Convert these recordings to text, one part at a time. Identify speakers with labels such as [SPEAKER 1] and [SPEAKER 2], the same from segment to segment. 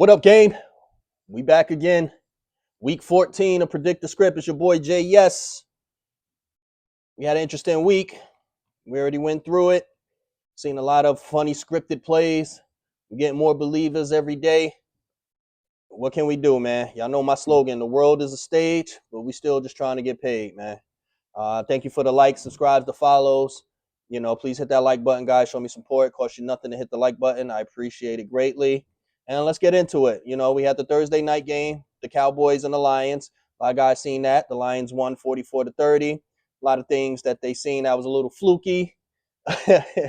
[SPEAKER 1] What up, gang? We back again. Week 14 of Predict the Script. It's your boy Jay. Yes, we had an interesting week. We already went through it. Seen a lot of funny scripted plays. We're getting more believers every day. What can we do, man? Y'all know my slogan: the world is a stage, but we still just trying to get paid, man. Thank you for the likes, subscribes, the follows. Please hit that like button, guys. Show me support. It costs you nothing to hit the like button. I appreciate it greatly. And let's get into it. We had the Thursday night game, the Cowboys and the Lions. A lot of guys seen that. The Lions won 44-30. A lot of things that they seen that was a little fluky. The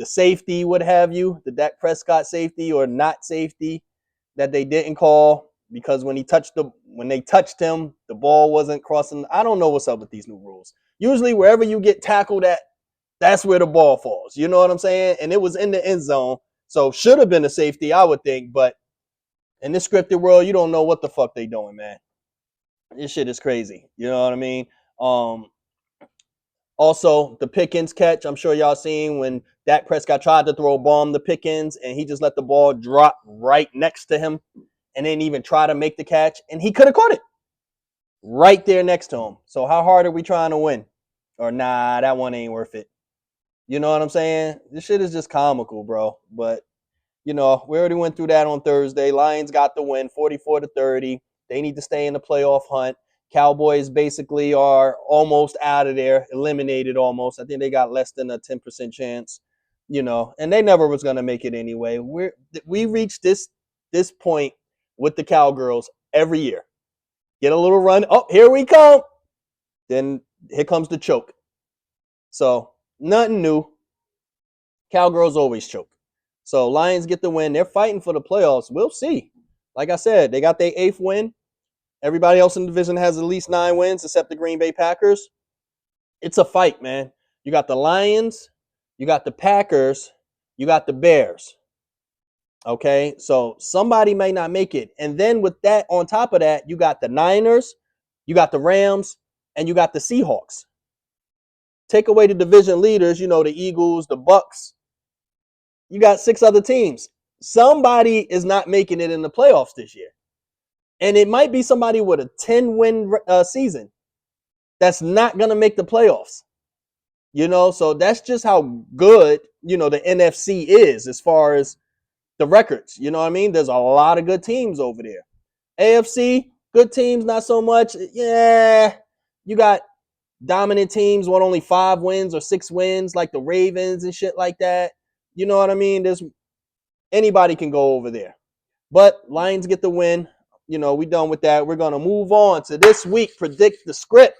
[SPEAKER 1] safety, what have you, the Dak Prescott safety or not safety that they didn't call because when they touched him, the ball wasn't crossing. I don't know what's up with these new rules. Usually, wherever you get tackled at, that's where the ball falls. You know what I'm saying? And it was in the end zone, so should have been a safety, I would think. But in this scripted world, you don't know what the fuck they doing, man. This shit is crazy. You know what I mean? Also, the Pickens catch, I'm sure y'all seen when Dak Prescott tried to throw a bomb to Pickens, and he just let the ball drop right next to him and didn't even try to make the catch, and he could have caught it right there next to him. So how hard are we trying to win? Or nah, that one ain't worth it. You know what I'm saying? This shit is just comical, bro. But, we already went through that on Thursday. Lions got the win, 44-30. They need to stay in the playoff hunt. Cowboys basically are almost out of there, eliminated almost. I think they got less than a 10% chance, and they never was going to make it anyway. We reached this point with the Cowgirls every year. Get a little run. Oh, here we come. Then here comes the choke. So nothing new. Cowgirls always choke. So Lions get the win. They're fighting for the playoffs. We'll see. Like I said, they got their 8th win. Everybody else in the division has at least 9 wins except the Green Bay Packers. It's a fight, man. You got the Lions. You got the Packers. You got the Bears. Okay, so somebody may not make it. And then with that, on top of that, you got the Niners, you got the Rams, and you got the Seahawks. Take away the division leaders, the Eagles, the Bucks. You got 6 other teams. Somebody is not making it in the playoffs this year. And it might be somebody with a 10-win season that's not going to make the playoffs. So that's just how good, the NFC is as far as the records. You know what I mean? There's a lot of good teams over there. AFC, good teams, not so much. Yeah, you got dominant teams, won only 5 wins or 6 wins, like the Ravens and shit like that. You know what I mean? Anybody can go over there. But Lions get the win. We done with that. We're going to move on to this week. Predict the Script.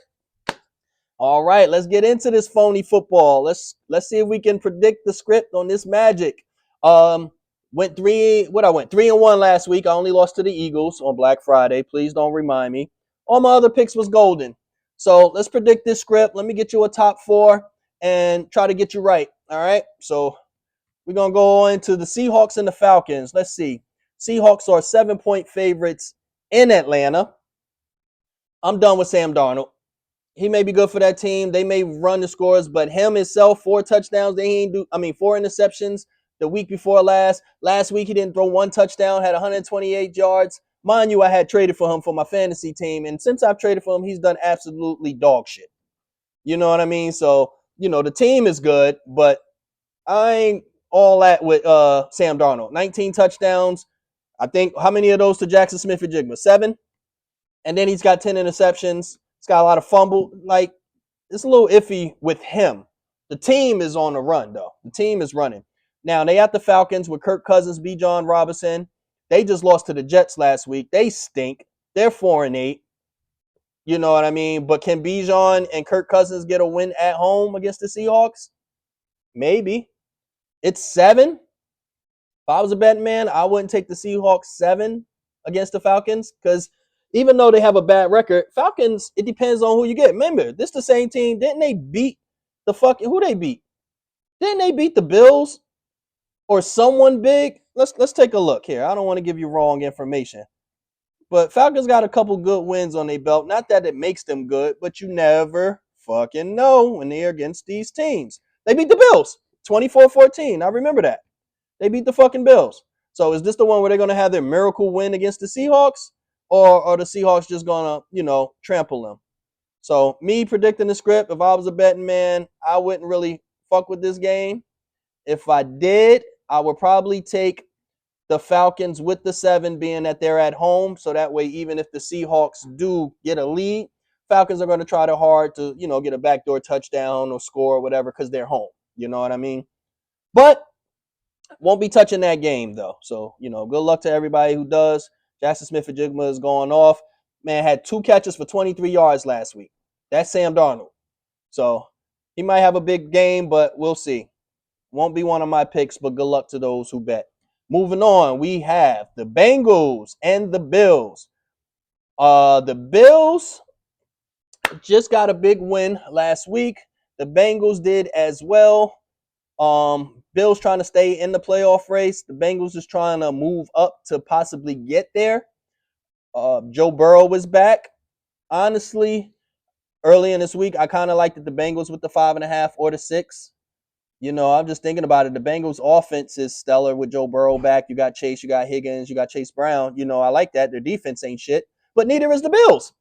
[SPEAKER 1] All right, let's get into this phony football. Let's see if we can predict the script on this magic. Went 3-1 last week. I only lost to the Eagles on Black Friday. Please don't remind me. All my other picks was golden. So let's predict this script. Let me get you a top 4 and try to get you right. All right. So we're gonna go into the Seahawks and the Falcons. Let's see. Seahawks are 7-point favorites in Atlanta. I'm done with Sam Darnold. He may be good for that team. They may run the scores, but him himself, 4 touchdowns. 4 interceptions the week before last. Last week, he didn't throw 1 touchdown, had 128 yards. Mind you, I had traded for him for my fantasy team, and since I've traded for him, he's done absolutely dog shit. You know what I mean? So, the team is good, but I ain't all that with Sam Darnold. 19 touchdowns. I think, how many of those to Jackson Smith-Njigba? 7? And then he's got 10 interceptions. He's got a lot of fumble. Like, it's a little iffy with him. The team is on the run, though. The team is running. Now, they got the Falcons with Kirk Cousins, Bijan Robinson. They just lost to the Jets last week. They stink. They're 4-8. You know what I mean? But can Bijan and Kirk Cousins get a win at home against the Seahawks? Maybe. It's 7. If I was a betting man, I wouldn't take the Seahawks 7 against the Falcons because even though they have a bad record, Falcons, it depends on who you get. Remember, this the same team. Didn't they beat who they beat? Didn't they beat the Bills or someone big? Let's take a look here. I don't want to give you wrong information. But Falcons got a couple good wins on their belt. Not that it makes them good, but you never fucking know when they're against these teams. They beat the Bills 24-14. I remember that. They beat the fucking Bills. So is this the one where they're going to have their miracle win against the Seahawks, or are the Seahawks just going to, trample them? So me predicting the script, if I was a betting man, I wouldn't really fuck with this game. If I did, I would probably take the Falcons with the 7, being that they're at home. So that way, even if the Seahawks do get a lead, Falcons are going to try hard to, get a backdoor touchdown or score or whatever because they're home. You know what I mean? But won't be touching that game, though. So, good luck to everybody who does. Jackson Smith-Njigba is going off. Man, had 2 catches for 23 yards last week. That's Sam Darnold. So he might have a big game, but we'll see. Won't be one of my picks, but good luck to those who bet. Moving on, we have the Bengals and the Bills. The Bills just got a big win last week. The Bengals did as well. Bills trying to stay in the playoff race. The Bengals is trying to move up to possibly get there. Joe Burrow was back. Honestly, early in this week, I kind of liked the Bengals with the 5.5 or the 6. I'm just thinking about it. The Bengals offense is stellar with Joe Burrow back. You got Chase, you got Higgins, you got Chase Brown. I like that. Their defense ain't shit, but neither is the Bills.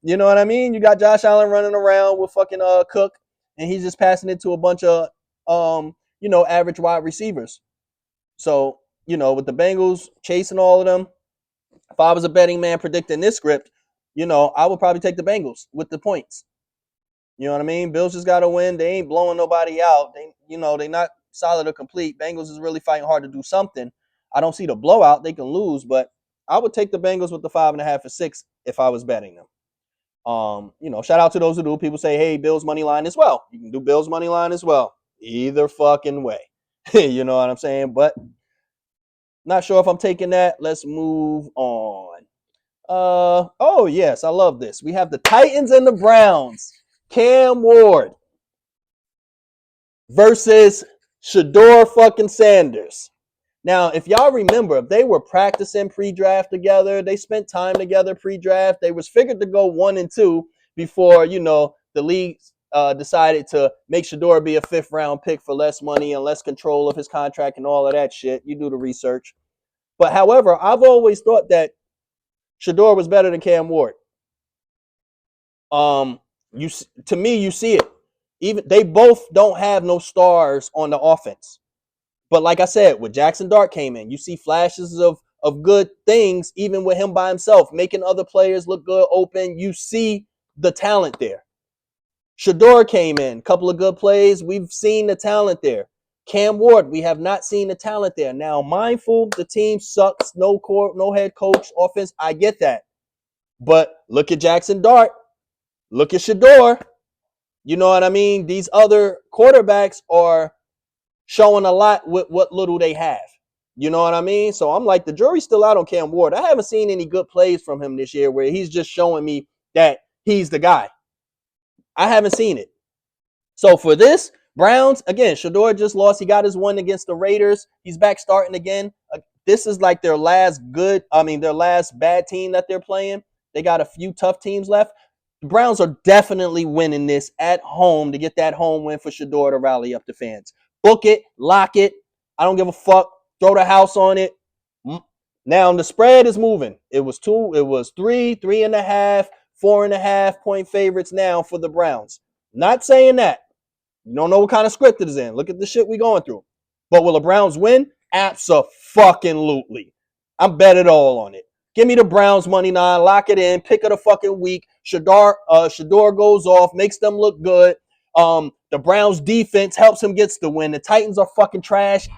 [SPEAKER 1] You know what I mean? You got Josh Allen running around with fucking Cook, and he's just passing it to a bunch of average wide receivers. So, with the Bengals chasing all of them, if I was a betting man predicting this script, I would probably take the Bengals with the points. You know what I mean? Bills just got to win. They ain't blowing nobody out. They not solid or complete. Bengals is really fighting hard to do something. I don't see the blowout. They can lose, but I would take the Bengals with the 5.5 or 6 if I was betting them. Shout out to those who do. People say, hey, Bills money line as well. You can do Bills money line as well. Either fucking way. You know what I'm saying? But not sure if I'm taking that. Let's move on. Oh, yes, I love this. We have the Titans and the Browns. Cam Ward versus Shedeur fucking Sanders. Now, if y'all remember, if they were practicing pre-draft together, they spent time together pre-draft. They was figured to go 1 and 2 before, the league decided to make Shedeur be a 5th round pick for less money and less control of his contract and all of that shit. You do the research. But however, I've always thought that Shedeur was better than Cam Ward. To me, you see it. Even they both don't have no stars on the offense. But like I said, when Jackson Dart came in, you see flashes of good things, even with him by himself, making other players look good, open. You see the talent there. Shedeur came in, a couple of good plays. We've seen the talent there. Cam Ward, we have not seen the talent there. Now, mindful, the team sucks, no head coach, offense. I get that. But look at Jackson Dart. Look at Shedeur. You know what I mean? These other quarterbacks are showing a lot with what little they have. You know what I mean? So I'm like, the jury's still out on Cam Ward. I haven't seen any good plays from him this year where he's just showing me that he's the guy. I haven't seen it. So for this, Browns, again, Shedeur just lost. He got his one against the Raiders. He's back starting again. This is like their last bad team that they're playing. They got a few tough teams left. The Browns are definitely winning this at home to get that home win for Shedeur to rally up the fans. Book it, lock it. I don't give a fuck. Throw the house on it. Now the spread is moving. It was 3, 3.5, 4.5 point favorites now for the Browns. Not saying that. You don't know what kind of script it is in. Look at the shit we going through. But will the Browns win? Abso-fucking-lutely. I'm bet it all on it. Give me the Browns money line. Lock it in. Pick of the fucking week. Shedeur goes off. Makes them look good. The Browns defense helps him gets the win. The Titans are fucking trash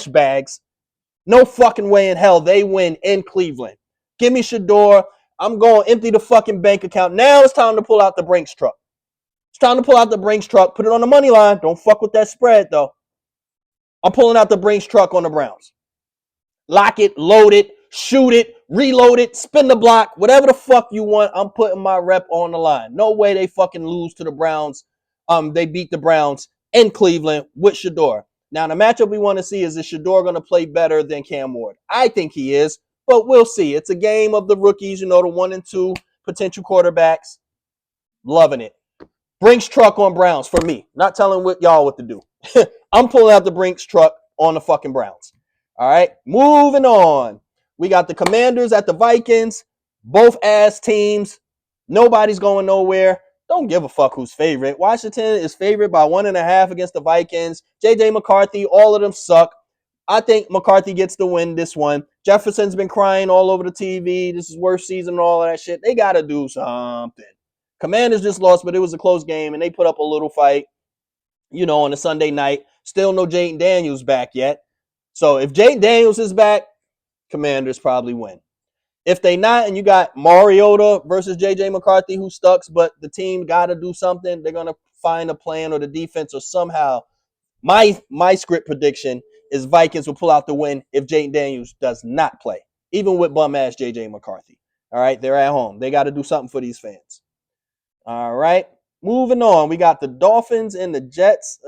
[SPEAKER 1] bags. No fucking way in hell they win in Cleveland. Give me Shedeur. I'm going to empty the fucking bank account. Now it's time to pull out the Brinks truck. It's time to pull out the Brinks truck. Put it on the money line. Don't fuck with that spread, though. I'm pulling out the Brinks truck on the Browns. Lock it, load it, shoot it, reload it, spin the block, whatever the fuck you want. I'm putting my rep on the line. No way they fucking lose to the Browns. They beat the Browns in Cleveland with Shedeur. Now, the matchup we want to see is Shedeur going to play better than Cam Ward? I think he is, but we'll see. It's a game of the rookies, the 1 and 2 potential quarterbacks. Loving it. Brinks truck on Browns for me. Not telling y'all what to do. I'm pulling out the Brinks truck on the fucking Browns. All right, moving on. We got the Commanders at the Vikings. Both ass teams. Nobody's going nowhere. Don't give a fuck who's favorite. Washington is favored by 1.5 against the Vikings. JJ McCarthy, all of them suck. I think McCarthy gets the win this one. Jefferson's been crying all over the TV. This is worst season and all of that shit. They got to do something. Commanders just lost, but it was a close game, and they put up a little fight, on a Sunday night. Still no Jayden Daniels back yet. So if Jayden Daniels is back, Commanders probably win. If they not, and you got Mariota versus J.J. McCarthy, who sucks, but the team got to do something, they're going to find a plan or the defense or somehow. My script prediction is Vikings will pull out the win if Jayden Daniels does not play, even with bum-ass J.J. McCarthy. All right, they're at home. They got to do something for these fans. All right, moving on. We got the Dolphins and the Jets.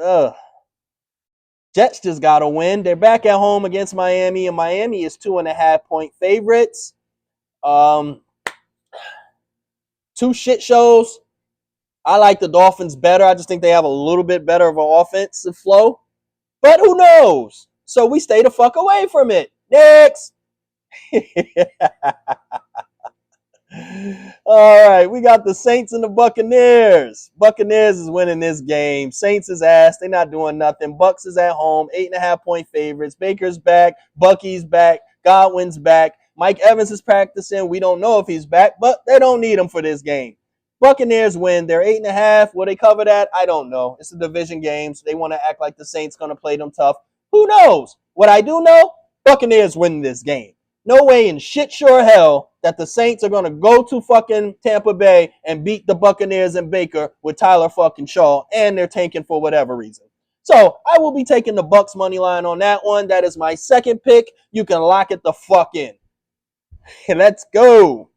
[SPEAKER 1] Jets just got to win. They're back at home against Miami, and Miami is 2.5-point favorites. 2 shit shows. I like the Dolphins better. I just think they have a little bit better of an offensive flow. But who knows? So we stay the fuck away from it. Next. All right, we got the Saints and the Buccaneers. Buccaneers is winning this game. Saints is ass. They're not doing nothing. Bucks is at home. 8.5-point favorites. Baker's back. Bucky's back. Godwin's back. Mike Evans is practicing. We don't know if he's back, but they don't need him for this game. Buccaneers win. They're 8.5. Will they cover that? I don't know. It's a division game, so they want to act like the Saints going to play them tough. Who knows? What I do know, Buccaneers win this game. No way in shit sure hell that the Saints are going to go to fucking Tampa Bay and beat the Buccaneers and Baker with Tyler fucking Shaw, and they're tanking for whatever reason. So I will be taking the Bucks money line on that one. That is my second pick. You can lock it the fuck in. Let's go.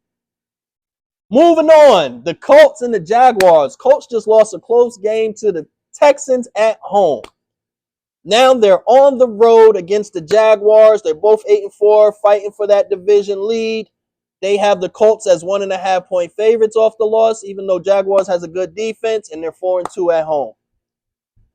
[SPEAKER 1] Moving on, the Colts and the Jaguars. Colts just lost a close game to the Texans at home. Now they're on the road against the Jaguars. They're both 8-4, fighting for that division lead. They have the Colts as 1.5-point favorites off the loss, even though Jaguars has a good defense, and they're 4-2 at home.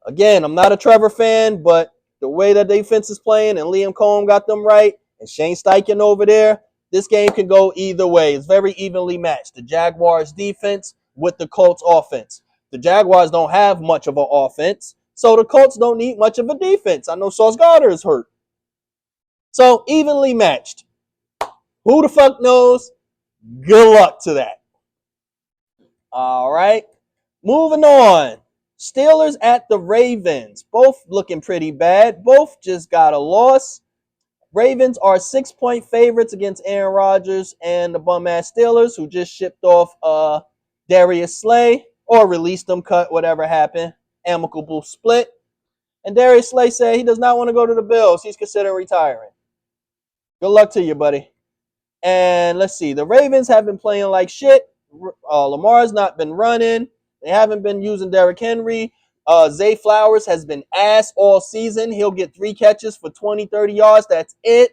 [SPEAKER 1] Again, I'm not a Trevor fan, but the way that defense is playing and Liam Cohen got them right, and Shane Steichen over there, this game can go either way. It's very evenly matched. The Jaguars defense with the Colts offense. The Jaguars don't have much of an offense, so the Colts don't need much of a defense. I know Sauce Gardner is hurt. So evenly matched. Who the fuck knows? Good luck to that. All right. Moving on. Steelers at the Ravens. Both looking pretty bad. Both just got a loss. Ravens are 6-point favorites against Aaron Rodgers and the bum-ass Steelers, who just shipped off Darius Slay, or released them, cut, whatever happened. Amicable split. And Darius Slay said he does not want to go to the Bills. He's considering retiring. Good luck to you, buddy. And let's see. The Ravens have been playing like shit. Lamar's not been running. They haven't been using Derrick Henry. Zay Flowers has been ass all season. He'll get 3 catches for 20, 30 yards. That's it.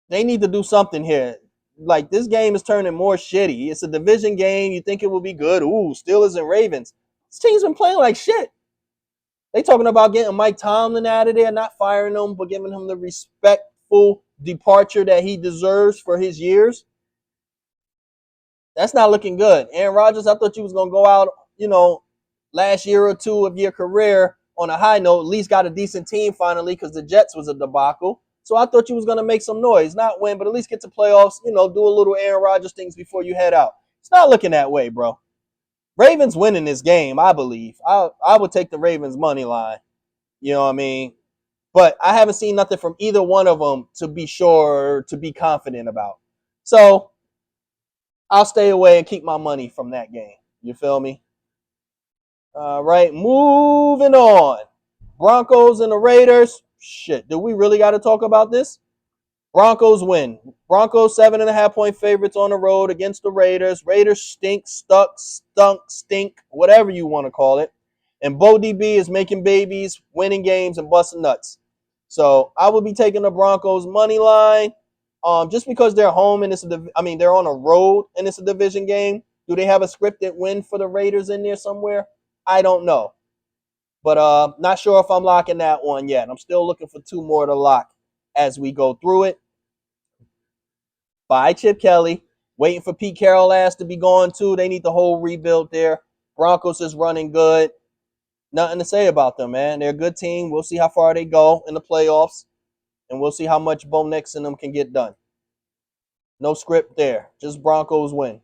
[SPEAKER 1] They need to do something here. Like, this game is turning more shitty. It's a division game. You think it will be good. Ooh, Steelers and Ravens. This team's been playing like shit. They talking about getting Mike Tomlin out of there, not firing him, but giving him the respectful departure that he deserves for his years. That's not looking good. Aaron Rodgers, I thought you was going to go out, last year or two of your career on a high note, at least got a decent team finally, because the Jets was a debacle. So I thought you was going to make some noise, not win, but at least get to playoffs, do a little Aaron Rodgers things before you head out. It's not looking that way, bro. Ravens winning this game, I believe. I would take the Ravens money line. You know what I mean? But I haven't seen nothing from either one of them to be sure, to be confident about. So I'll stay away and keep my money from that game. You feel me? All right, moving on. Broncos and the Raiders. Shit, do we really got to talk about this? Broncos win. Broncos 7.5-point favorites on the road against the Raiders. Raiders stink, stink, whatever you want to call it. And Bo DB is making babies, winning games, and busting nuts. So I will be taking the Broncos money line. Just because they're home and they're on a road and it's a division game. Do they have a scripted win for the Raiders in there somewhere? I don't know. But not sure if I'm locking that one yet. I'm still looking for 2 more to lock. as we go through it. By Chip Kelly, waiting for Pete Carroll ass to be gone too. They need the whole rebuild there. Broncos is running good. Nothing to say about them, man. They're a good team. We'll see how far they go in the playoffs, and we'll see how much Bo Nix and them can get done. No script there. Just Broncos win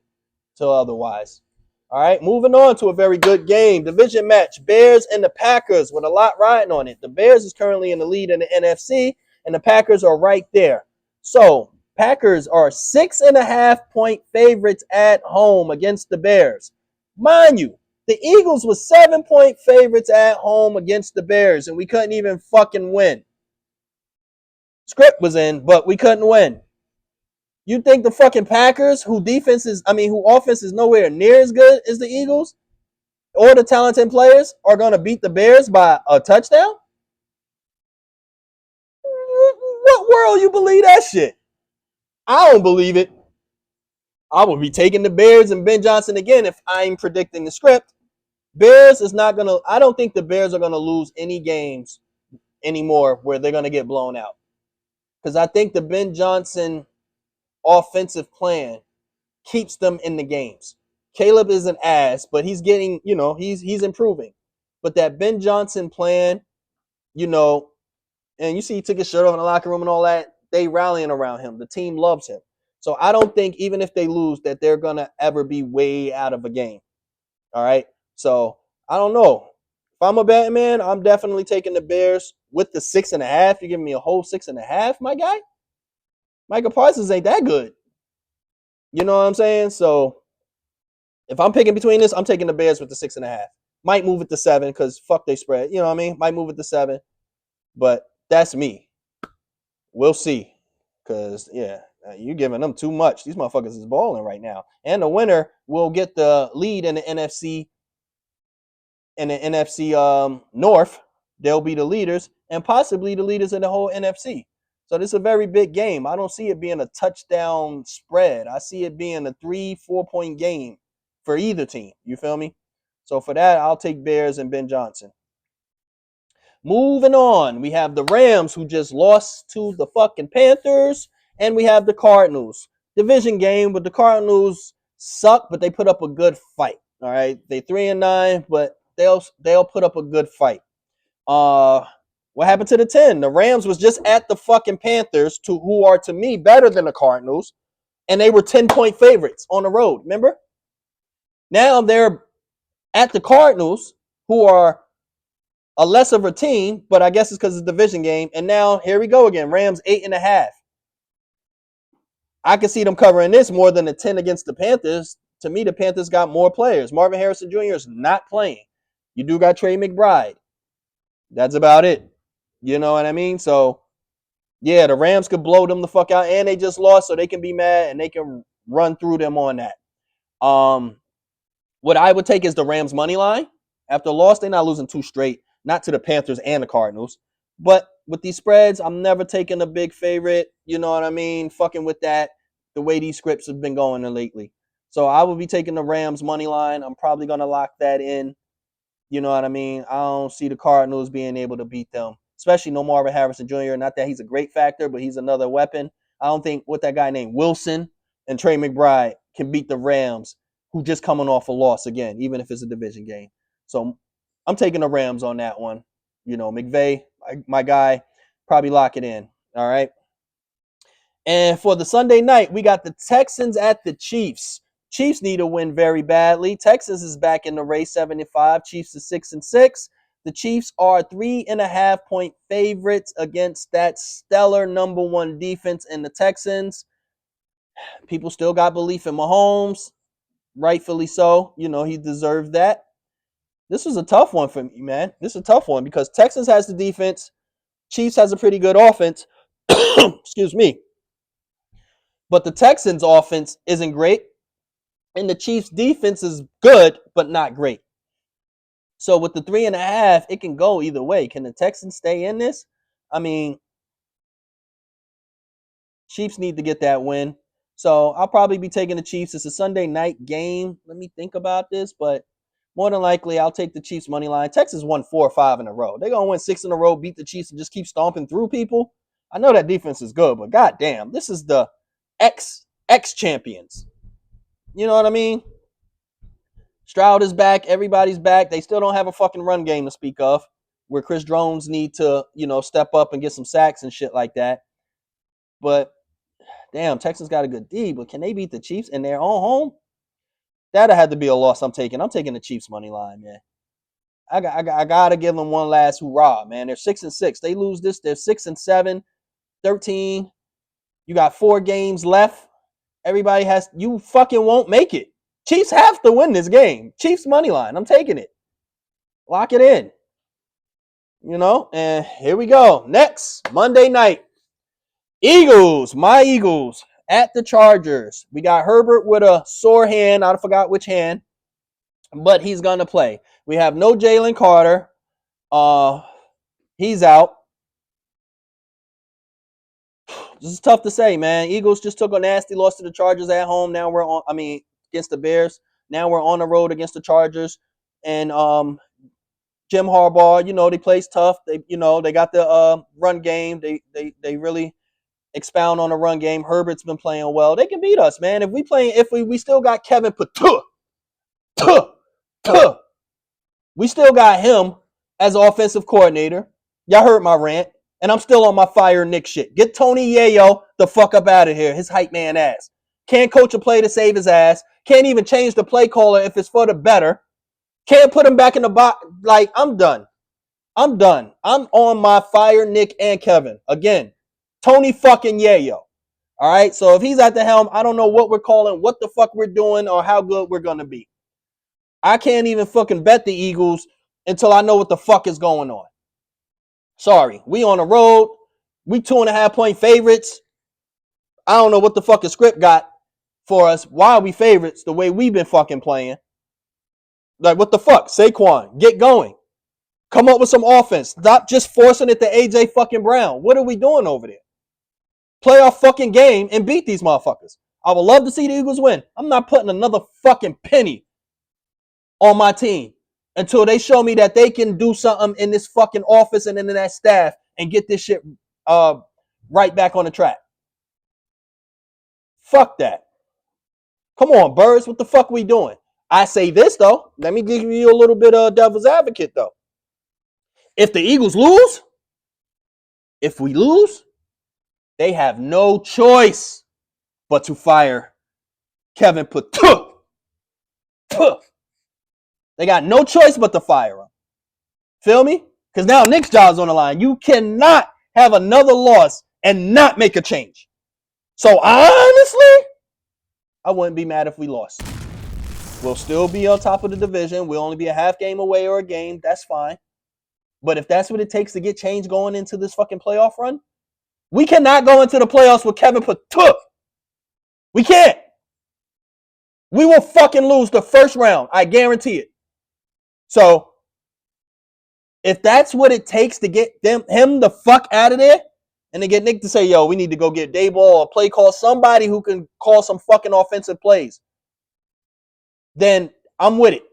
[SPEAKER 1] till otherwise. All right, moving on to a very good game. Division match, Bears and the Packers with a lot riding on it. The Bears is currently in the lead in the NFC, and the Packers are right there. So, Packers are 6.5-point favorites at home against the Bears. Mind you, the Eagles was 7-point favorites at home against the Bears, and we couldn't even fucking win. Script was in, but we couldn't win. You think the fucking Packers, who offense is nowhere near as good as the Eagles, or the talented players, are going to beat the Bears by a touchdown? What world you believe that shit? I don't believe it. I would be taking the Bears and Ben Johnson again if I'm predicting the script. Bears is not going to, I don't think the Bears are going to lose any games anymore where they're going to get blown out. Because I think the Ben Johnson offensive plan keeps them in the games. Caleb is an ass, but he's getting, he's improving. But that Ben Johnson plan, and you see he took his shirt off in the locker room and all that, they rallying around him. The team loves him. So I don't think even if they lose that they're going to ever be way out of a game. All right? So I don't know. If I'm a betting man, I'm definitely taking the Bears with the 6.5. You're giving me a whole 6.5, my guy? Micah Parsons ain't that good. You know what I'm saying? So if I'm picking between this, I'm taking the Bears with the 6.5. Might move it to 7 because fuck they spread. You know what I mean? Might move it to 7. But that's me. We'll see. Because, you're giving them too much. These motherfuckers is balling right now. And the winner will get the lead in the NFC. In the NFC North, they'll be the leaders and possibly the leaders in the whole NFC. So this is a very big game. I don't see it being a touchdown spread. I see it being a 3-4 point game for either team. You feel me? So for that, I'll take Bears and Ben Johnson. Moving on, we have the Rams who just lost to the fucking Panthers, and we have the Cardinals. Division game, but the Cardinals suck, but they put up a good fight. All right, they 3-9, but they'll put up a good fight. What happened to the 10? The Rams was just at the fucking Panthers, who are to me better than the Cardinals, and they were 10-point favorites on the road. Remember? Now they're at the Cardinals, who are a less of a team, but I guess it's because it's a division game. And now here we go again. Rams 8.5. I can see them covering this more than the 10 against the Panthers. To me, the Panthers got more players. Marvin Harrison Jr. is not playing. You do got Trey McBride. That's about it. You know what I mean? So, yeah, the Rams could blow them the fuck out, and they just lost, so they can be mad, and they can run through them on that. What I would take is the Rams money line. After a loss, they're not losing 2 straight, not to the Panthers and the Cardinals. But with these spreads, I'm never taking a big favorite. You know what I mean? Fucking with that, the way these scripts have been going lately. So I will be taking the Rams money line. I'm probably going to lock that in. You know what I mean? I don't see the Cardinals being able to beat them, especially no Marvin Harrison Jr. Not that he's a great factor, but he's another weapon. I don't think what that guy named Wilson and Trey McBride can beat the Rams, who just coming off a loss again, even if it's a division game. So I'm taking the Rams on that one. You know, McVay, my guy, probably lock it in. All right. And for the Sunday night, we got the Texans at the Chiefs. Chiefs need a win very badly. Texans is back in the race, 7-5. Chiefs is 6-6. The Chiefs are 3.5-point favorites against that stellar number 1 defense in the Texans. People still got belief in Mahomes, rightfully so. You know, he deserved that. This was a tough one for me, man. This is a tough one because Texans has the defense. Chiefs has a pretty good offense. Excuse me. But the Texans offense isn't great. And the Chiefs defense is good, but not great. So with the 3.5, it can go either way. Can the Texans stay in this? I mean, Chiefs need to get that win. So I'll probably be taking the Chiefs. It's a Sunday night game. Let me think about this, but more than likely, I'll take the Chiefs money line. Texas won 4 or 5 in a row. They're going to win 6 in a row, beat the Chiefs, and just keep stomping through people. I know that defense is good, but goddamn, this is the ex champions. You know what I mean? Stroud is back. Everybody's back. They still don't have a fucking run game to speak of, where Chris Jones need to, step up and get some sacks and shit like that. But damn, Texans got a good D, but can they beat the Chiefs in their own home? That'd have to be a loss. I'm taking the Chiefs money line, man. I gotta give them one last hurrah, man. They're 6-6. They lose this, they're 6-7, 13. You got 4 games left. Everybody you fucking won't make it. Chiefs have to win this game. Chiefs money line. I'm taking it. Lock it in. And here we go. Next, Monday night. My Eagles at the Chargers. We got Herbert with a sore hand. I forgot which hand, but he's going to play. We have no Jalen Carter. He's out. This is tough to say, man. Eagles just took a nasty loss to the Chargers at home. Now against the Bears. Now we're on the road against the Chargers. And Jim Harbaugh, they plays tough. They got the run game. They really expound on the run game. Herbert's been playing well. They can beat us, man. If we still got Kevin Patu. We still got him as offensive coordinator. Y'all heard my rant. And I'm still on my fire Nick shit. Get Tony Yayo the fuck up out of here. His hype man ass. Can't coach a play to save his ass. Can't even change the play caller if it's for the better. Can't put him back in the box. Like, I'm done. I'm on my fire Nick and Kevin. Again, Tony fucking Yayo. All right? So if he's at the helm, I don't know what we're calling, what the fuck we're doing, or how good we're going to be. I can't even fucking bet the Eagles until I know what the fuck is going on. Sorry, we on the road. We 2.5-point favorites. I don't know what the fuck the script got for us. Why are we favorites the way we've been fucking playing? Like, what the fuck? Saquon, get going. Come up with some offense. Stop just forcing it to AJ fucking Brown. What are we doing over there? Play our fucking game and beat these motherfuckers. I would love to see the Eagles win. I'm not putting another fucking penny on my team until they show me that they can do something in this fucking office and in that staff and get this shit right back on the track. Fuck that. Come on, Birds. What the fuck we doing? I say this, though. Let me give you a little bit of devil's advocate, though. If the Eagles lose, if we lose, they have no choice but to fire Kevin Patu. They got no choice but to fire him. Feel me? Because now Nick's job's on the line. You cannot have another loss and not make a change. So honestly, I wouldn't be mad if we lost. We'll still be on top of the division. We'll only be a half game away or a game. That's fine. But if that's what it takes to get change going into this fucking playoff run, we cannot go into the playoffs with Kevin Patu. We can't. We will fucking lose the first round. I guarantee it. So, if that's what it takes to get him the fuck out of there, and to get Nick to say, yo, we need to go get Daboll or play call, somebody who can call some fucking offensive plays, then I'm with it.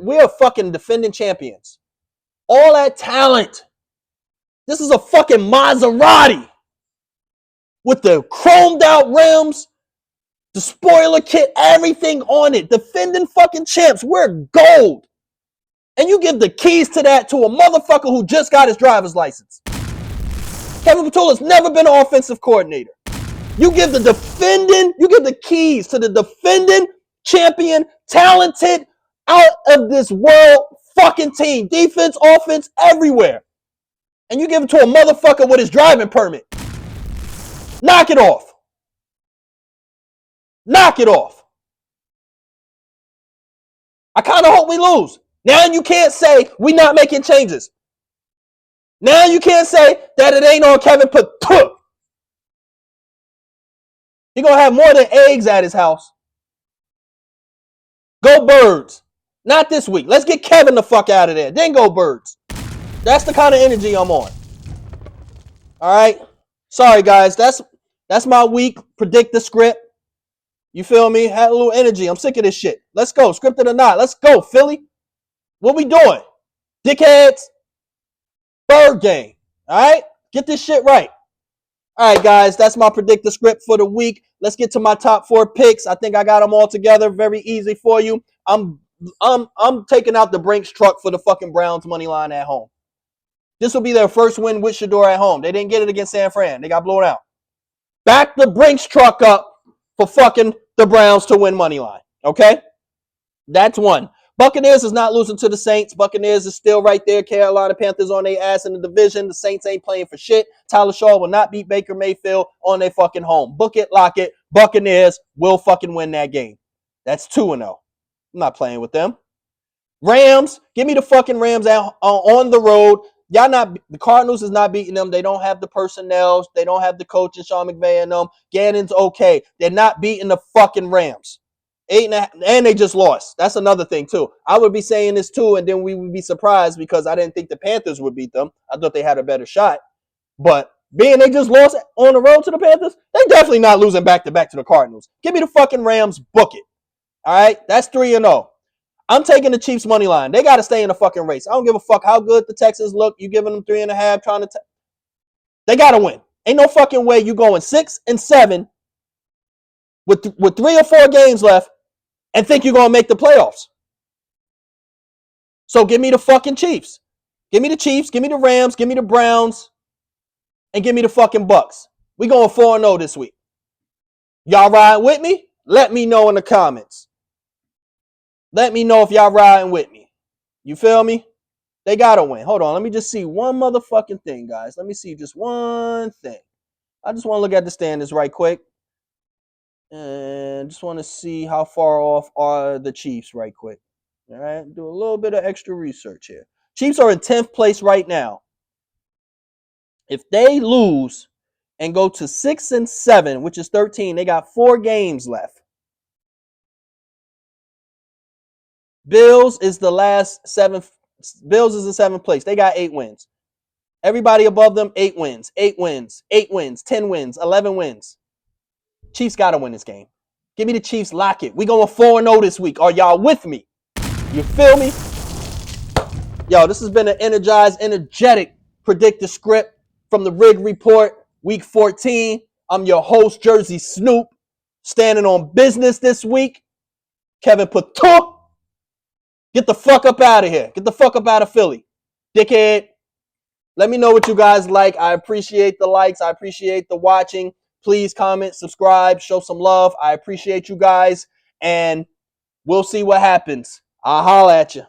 [SPEAKER 1] We're fucking defending champions. All that talent. This is a fucking Maserati with the chromed out rims, the spoiler kit, everything on it. Defending fucking champs. We're gold. And you give the keys to that to a motherfucker who just got his driver's license. Kevin Patula's never been an offensive coordinator. You give the keys to the defending champion, talented, out of this world fucking team. Defense, offense, everywhere. And you give it to a motherfucker with his driving permit. Knock it off. Knock it off. I kind of hope we lose. Now you can't say we not making changes. Now you can't say that it ain't on Kevin Patu. He gonna have more than eggs at his house. Go Birds. Not this week. Let's get Kevin the fuck out of there. Then go Birds. That's the kind of energy I'm on. All right. Sorry guys. That's my week. Predict the script. You feel me? Had a little energy. I'm sick of this shit. Let's go. Scripted or not. Let's go, Philly. What we doing? Dickheads. Bird game. All right? Get this shit right. All right, guys, that's my predictor script for the week. Let's get to my top 4 picks. I think I got them all together. Very easy for you. I'm taking out the Brinks truck for the fucking Browns money line at home. This will be their first win with Shedeur at home. They didn't get it against San Fran. They got blown out. Back the Brinks truck up for fucking the Browns to win money line. Okay? That's one. Buccaneers is not losing to the Saints. Buccaneers is still right there. Carolina Panthers on their ass in the division. The Saints ain't playing for shit. Tyler Shaw will not beat Baker Mayfield on their fucking home. Book it, lock it. Buccaneers will fucking win that game. That's 2-0. I'm not playing with them. Rams, give me the fucking Rams out on the road. The Cardinals is not beating them. They don't have the personnel. They don't have the coach and Sean McVay and them. Gannon's okay. They're not beating the fucking Rams. 8.5, and they just lost. That's another thing too. I would be saying this too, and then we would be surprised because I didn't think the Panthers would beat them. I thought they had a better shot. But being they just lost on the road to the Panthers, they definitely not losing back-to-back to the Cardinals. Give me the fucking Rams, book it. All right? That's 3-0. I'm taking the Chiefs money line. They got to stay in the fucking race. I don't give a fuck how good the Texans look. You giving them 3.5, trying to they got to win. Ain't no fucking way you going 6-7 with 3 or 4 games left and think you're going to make the playoffs. So give me the fucking Chiefs. Give me the Chiefs, give me the Rams, give me the Browns, and give me the fucking Bucks. We going 4-0 this week. Y'all riding with me? Let me know in the comments. Let me know if y'all riding with me. You feel me? They got to win. Hold on. Let me just see one motherfucking thing, guys. Let me see just one thing. I just want to look at the standings right quick. And just want to see how far off are the Chiefs right quick. All right. Do a little bit of extra research here. Chiefs are in 10th place right now. If they lose and go to 6-7, which is 13, they got 4 games left. Bills is the last 7th. Bills is in 7th place. They got 8 wins. Everybody above them, 8 wins, 8 wins, 8 wins, 10 wins, 11 wins. Chiefs got to win this game. Give me the Chiefs, lock it. We going 4-0 this week. Are y'all with me? You feel me? Yo, this has been an energized, energetic predictor script from the Rig Report, week 14. I'm your host, Jersey Snoop, standing on business this week. Kevin Patou. Get the fuck up out of here. Get the fuck up out of Philly. Dickhead. Let me know what you guys like. I appreciate the likes. I appreciate the watching. Please comment, subscribe, show some love. I appreciate you guys. And we'll see what happens. I'll holla at you.